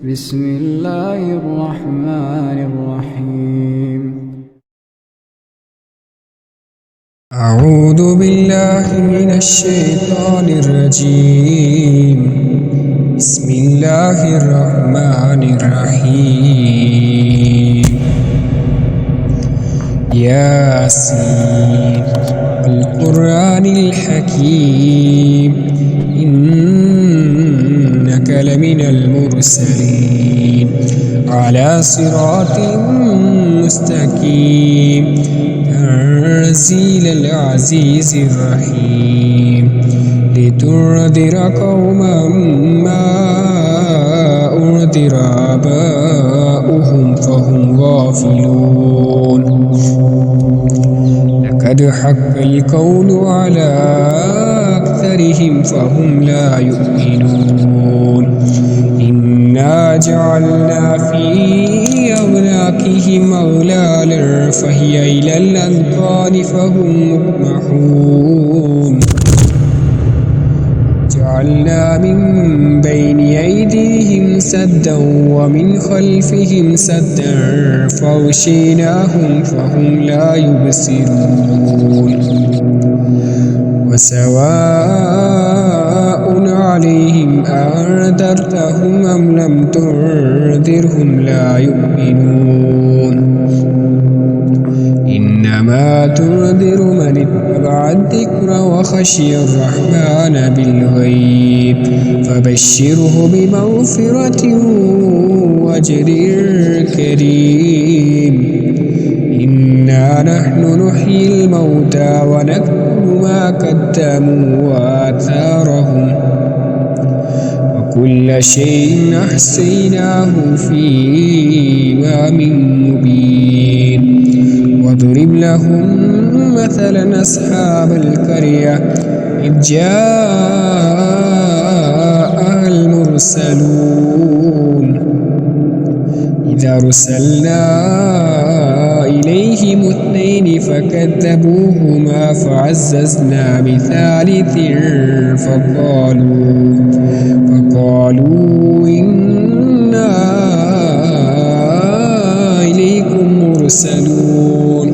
بسم الله الرحمن الرحيم. أعوذ بالله من الشيطان الرجيم. بسم الله الرحمن الرحيم. ياسين والقرآن الحكيم إنك لمن المرسلين على صراط مستقيم تنزيل العزيز الرحيم لتنذر قوما ما أنذر آباؤهم فهم غافلون. لقد حق القول على أكثرهم فهم لا يؤمنون. إنا جعلنا في أعناقهم أغلالا فهي إلى الأذقان فهم مقمحون. جعلنا من بين أيديهم سدا ومن خلفهم سدا فغشيناهم فهم لا يبصرون. وسواء عليهم أنذرتهم أم لم تنذرهم لا يؤمنون. إنما تنذر من اتبع الذكر وخشي الرحمن بالغيب فبشره بمغفرة وأجر كريم. إنا نحن نحيي الموتى ونكتب ما قدموا وآثارهم وكل شيء أحصيناه في إمام مبين. واضرب لهم مثلا أصحاب القرية إذ جاءها المرسلون إذا أرسلنا إليهم اثنين فكذبوهما فعززنا بثالث فقالوا إنا إليكم مرسلون.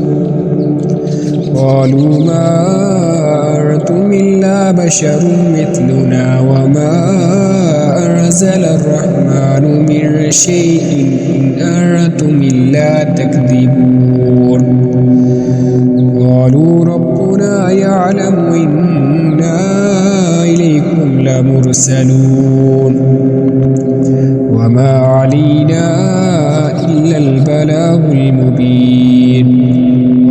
قالوا ما أنتم إلا بشر مثلنا وما أنزل الرحمن من شيء إن أنتم إلا تكذبون. قالوا ربنا يعلم إنا إليكم لمرسلون وما علينا إلا البلاغ المبين.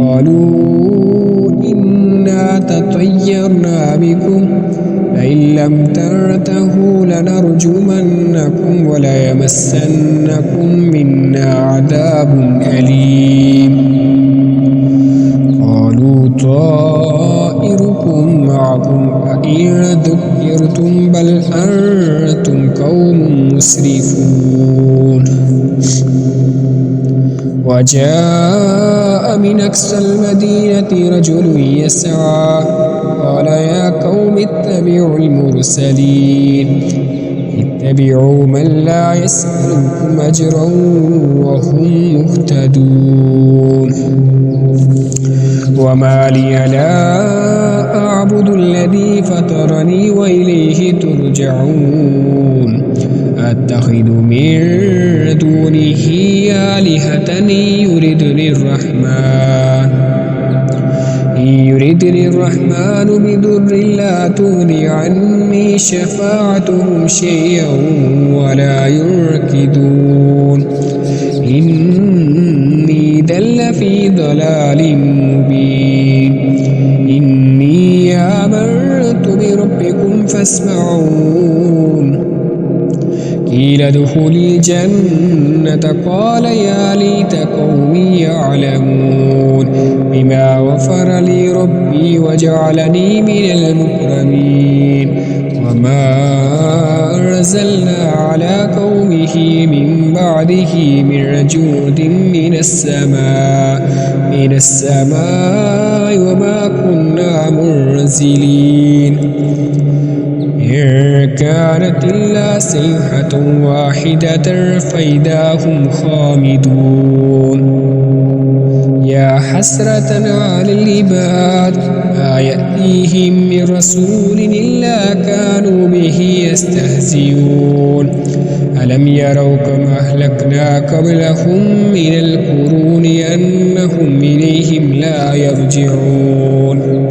قالوا إنا تطيرنا بكم لئن لم تنتهوا لنرجمنكم وليمسنكم منا عذاب أليم. قالوا طائركم معكم أئن ذكرتم بل أنتم قوم مسرفون. وجاء من أقصى المدينة رجل يسعى قال يا قوم اتبعوا المرسلين اتبعوا من لا يسألكم أجرا وهم مهتدون. وما لي لا أعبد الذي فطرني وإليه ترجعون. أتخذ من دونه آلهة يردني الرحمن بضر لا تغني عني شفاعتهم شيئا ولا يركدون. إني دل في ضلال مبين. إني آمنت بربكم فاسمعون. قيل ادخلي الجنة قال يا ليت قومي يعلمون بما غفر لي ربي وجعلني من المكرمين. وما أرسلنا على قومه من بعده من جند من السماء وما كنا منزلين. إن كانت إلا صيحة واحدة فإذا هم خامدون يا حسرة على العباد ما يأتيهم من رسول إلا كانوا به يستهزئون ألم يروا كما أهلكنا قبلهم من القرون أنهم إليهم لا يرجعون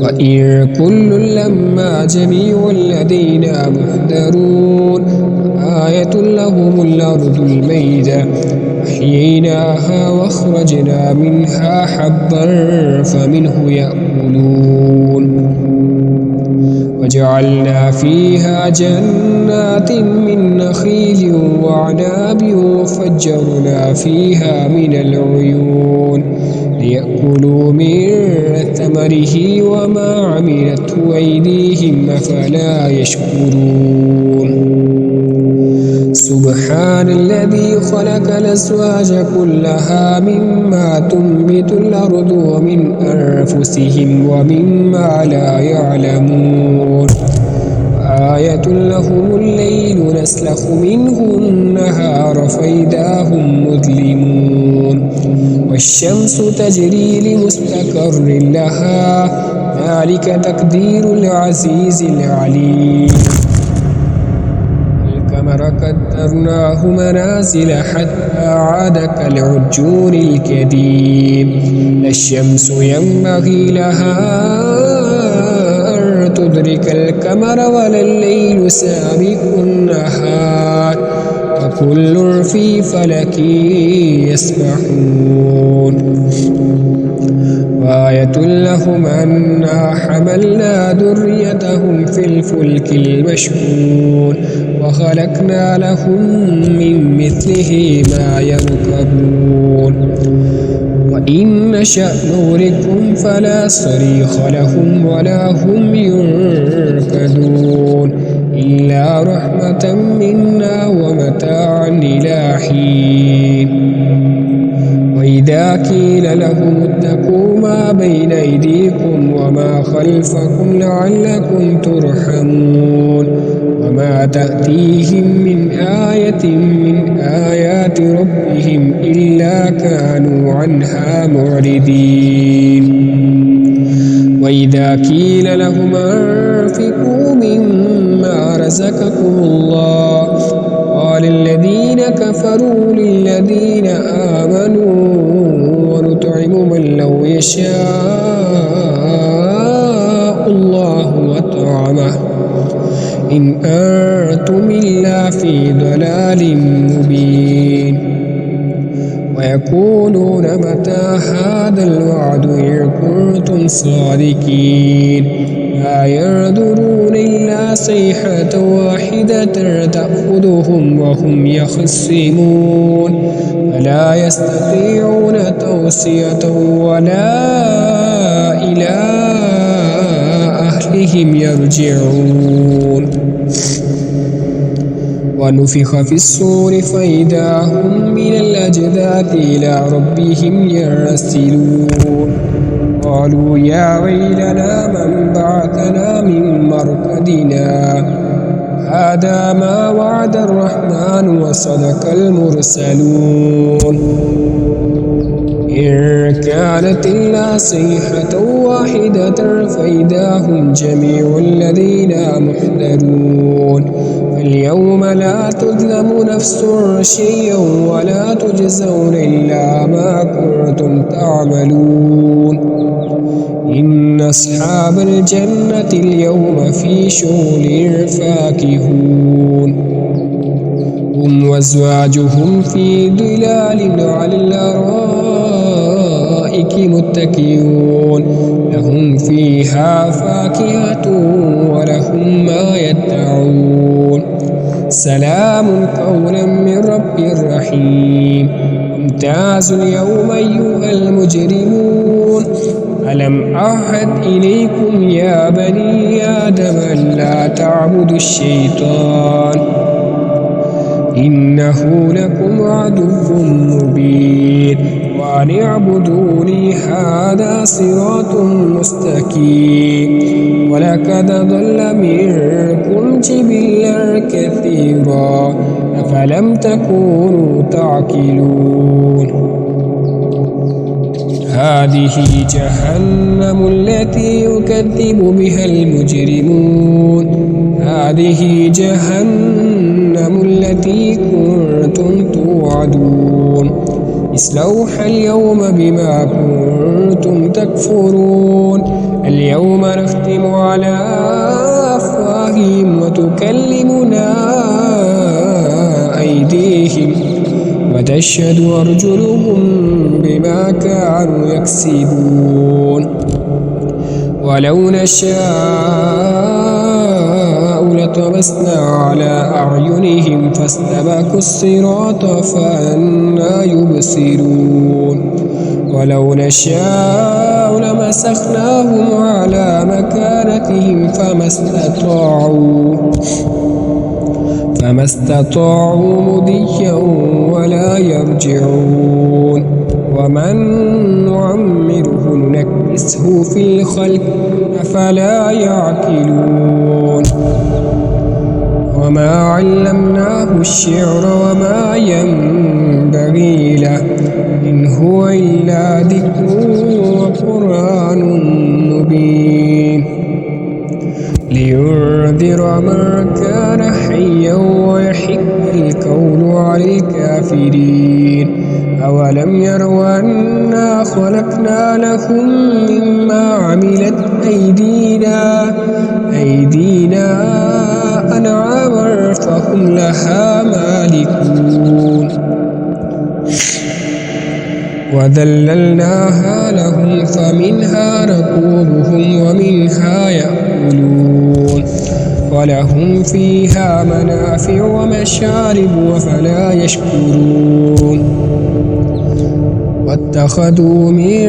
وإن كل لما جميع لدينا محضرون آية لهم الأرض الميتة أحييناها وأخرجنا منها حبا فمنه يأكلون وجعلنا فيها جنات من نخيل وعناب وفجرنا فيها من العيون ليأكلوا من ثمره وما عملته أيديهم أفلا يشكرون سبحان الذي خلق الأزواج كلها مما تنبت الأرض ومن أنفسهم ومما لا يعلمون آية لهم الليل نسلخ منه النهار فإذا هم مظلمون والشمس تجري لمستقر لها ذلك تقدير العزيز العليم القمر قدرناه منازل حتى عاد كالعرجون القديم لا الشمس ينبغي لها أن تدرك القمر ولا الليل سابق النهار وكل في فلك يسبحون وآية لهم أنا حملنا ذريتهم في الفلك المشحون وخلقنا لهم من مثله ما يركبون وإن نشأ نغرقهم فلا صريخ لهم ولا هم ينقذون إلا رحمة منا ومتاعا إلى حين وإذا قيل لهم اتقوا ما بين أيديكم وما خلفكم لعلكم ترحمون وما تأتيهم من آية من آيات ربهم إلا كانوا عنها معرضين وإذا قيل لهم أنفقوا مما رزقكم الله قال الذين كفروا للذين آمنوا ونطعم من لو يشاء الله وطعمه إن أنتم إلا في ضلال مبين ويقولون متى هذا الوعد إن كنتم صادقين لا ينظرون إلا صيحة واحدة تأخذهم وهم يخصمون فلا يستطيعون توصية ولا إلى أهلهم يرجعون ونفخ في الصور فإذا هم من الأجداث إلى ربهم يرسلون قالوا يا ويلنا من بعثنا من مرقدنا هذا ما وعد الرحمن وصدق المرسلون إن كانت إلا صيحة واحدة فإذا هم جميع الذين محضرون فاليوم لا تظلم نفس شيئا ولا تجزون إلا ما كنتم تعملون إن أصحاب الجنة اليوم في شغل فاكهون هم وأزواجهم في ظلال على الأرائك متكئون لهم فيها فاكهة ولهم ما يدعون سلام قولا من رب رحيم امتازوا اليوم أيها المجرمون ألم أعهد إليكم يا بني آدم أن لا تعبدوا الشيطان إنه لكم عدو مبين أن اعبدوني هذا صراط مستقيم ولقد ضل منكم جبلا كثيرا أفلم تكونوا تعقلون هذه جهنم التي يكذب بها المجرمون هذه جهنم التي كنتم توعدون اصلوها اليوم بما كنتم تكفرون اليوم نختم على أفواههم وتكلمنا أيديهم وتشهد أرجلهم بما كانوا يكسبون ولو نشاء لطمسنا على أعينهم فاستبقوا الصراط فأنى يبصرون ولو نشاء لمسخناهم على مكانتهم فما استطاعوا مضيا ولا يرجعون ومن نعمره نكسه في الخلق أفلا يعقلون وما علمناه الشعر وما ينبغي له إن هو إلا ذكر وقرآن مبين لينذر من كان حيا ويحق القول على الكافرين أولم يروا أنا خلقنا لهم مما عملت أيدينا أنعاما فهم لها مالكون وذللناها لهم فمنها ركوبهم ومنها يأكلون ولهم فيها منافع ومشارب وفلا يشكرون واتخذوا من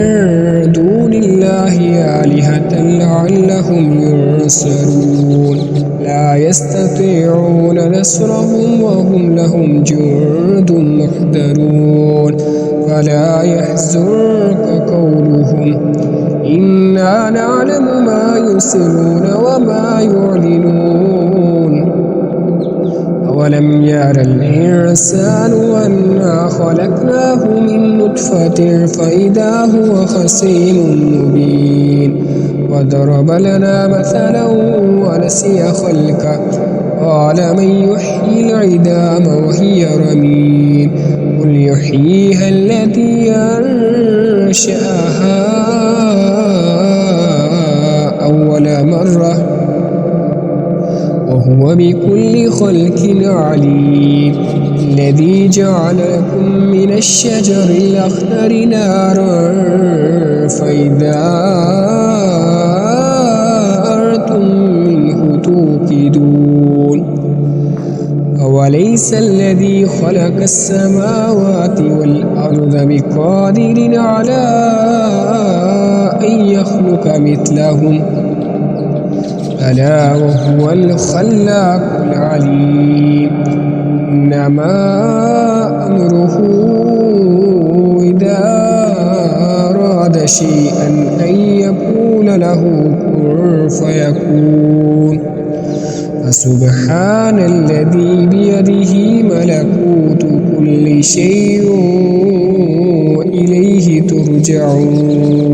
دون الله آلهة لعلهم ينصرون لا يستطيعون نصرهم وهم لهم جند محضرون فلا يحزنك قولهم إنا نعلم ما يسرون وما يعلنون أولم ير الإنسان أنا خلقناه من نطفة فإذا هو خصيم مبين وضرب لنا مثلا ونسي خلقه قال من يحيي العظام وهي رميم قل يحييها التي أنشأها أول مرة وهو بكل خلق عليم الذي جعل لكم من الشجر الأخضر نارا فإذا أنتم منه توقدون أوليس الذي خلق السماوات والأرض بقادر على أن يخلق مثلهم ألا وهو الخلاق العليم إنما أمره إذا أراد شيئا أن يقول له كن فيكون فسبحان الذي بيده ملكوت كل شيء وإليه ترجعون